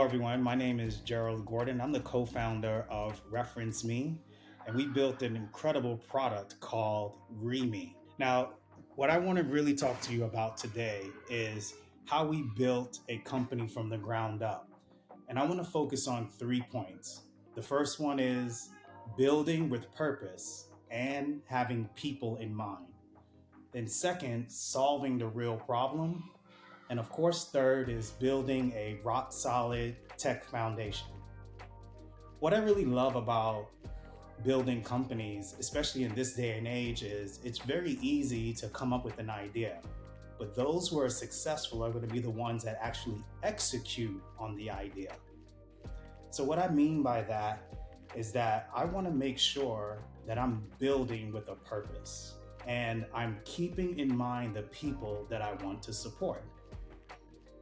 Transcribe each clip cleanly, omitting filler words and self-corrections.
Hello, everyone. My name is Gerald Gordon. I'm the co founder of Reference Me, and we built an incredible product called ReMe. Now, what I want to really talk to you about today is how we built a company from the ground up. And I want to focus on 3 points. The first one is building with purpose and having people in mind. Then, second, solving the real problem. And of course, third is building a rock solid tech foundation. What I really love about building companies, especially in this day and age, is it's very easy to come up with an idea. But those who are successful are going to be the ones that actually execute on the idea. So, what I mean by that is that I want to make sure that I'm building with a purpose and I'm keeping in mind the people that I want to support.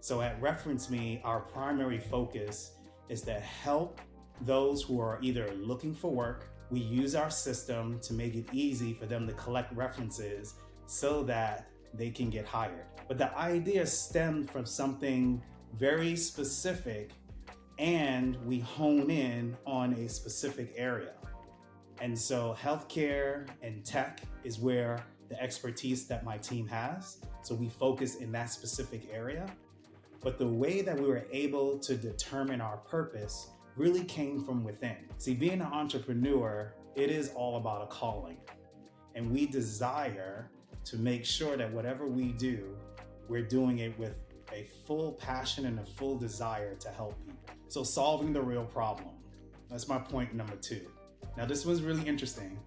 So at Reference Me, our primary focus is to help those who are either looking for work. We use our system to make it easy for them to collect references so that they can get hired. But the idea stemmed from something very specific, and we hone in on a specific area. And so healthcare and tech is where the expertise that my team has. So we focus in that specific area. But the way that we were able to determine our purpose really came from within. See, being an entrepreneur, it is all about a calling. And we desire to make sure that whatever we do, we're doing it with a full passion and a full desire to help people. So solving the real problem. That's my point number 2. Now, this was really interesting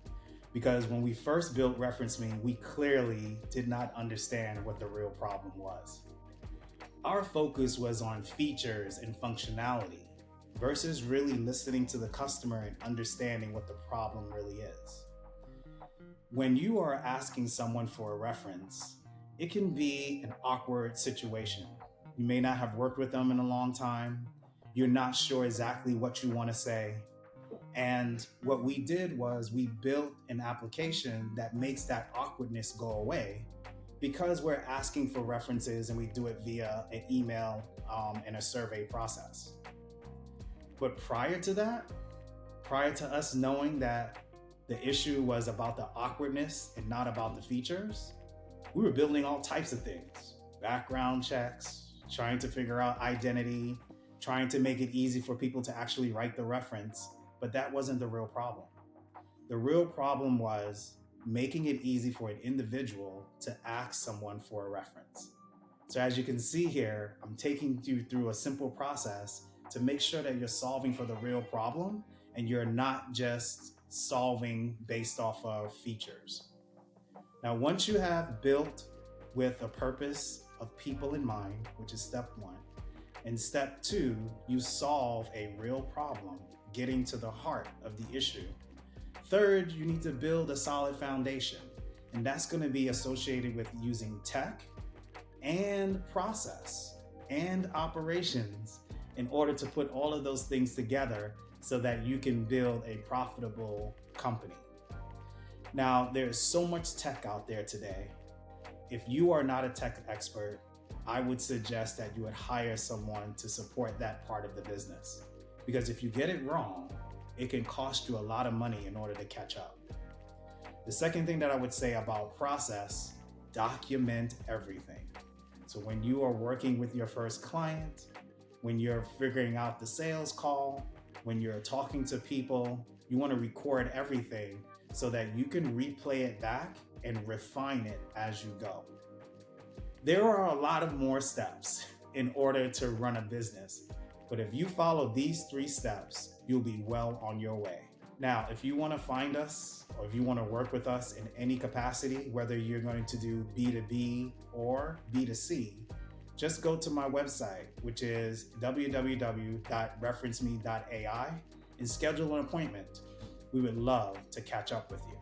because when we first built Reference Me, we clearly did not understand what the real problem was. Our focus was on features and functionality versus really listening to the customer and understanding what the problem really is. When you are asking someone for a reference, it can be an awkward situation. You may not have worked with them in a long time. You're not sure exactly what you want to say. And what we did was we built an application that makes that awkwardness go away, because we're asking for references and we do it via an email and a survey process. But prior to that, prior to us knowing that the issue was about the awkwardness and not about the features, we were building all types of things. Background checks, trying to figure out identity, trying to make it easy for people to actually write the reference, but that wasn't the real problem. The real problem was making it easy for an individual to ask someone for a reference. So as you can see here, I'm taking you through a simple process to make sure that you're solving for the real problem and you're not just solving based off of features. Now, once you have built with a purpose of people in mind, which is step 1, and step 2, you solve a real problem, getting to the heart of the issue. Third, you need to build a solid foundation, and that's going to be associated with using tech and process and operations in order to put all of those things together so that you can build a profitable company. Now, there's so much tech out there today. If you are not a tech expert, I would suggest that you would hire someone to support that part of the business. Because if you get it wrong, it can cost you a lot of money in order to catch up. The second thing that I would say about process, document everything. So when you are working with your first client, when you're figuring out the sales call, when you're talking to people, you want to record everything so that you can replay it back and refine it as you go. There are a lot of more steps in order to run a business, but if you follow these 3 steps, you'll be well on your way. Now, if you want to find us or if you want to work with us in any capacity, whether you're going to do B2B or B2C, just go to my website, which is www.referenceme.ai, and schedule an appointment. We would love to catch up with you.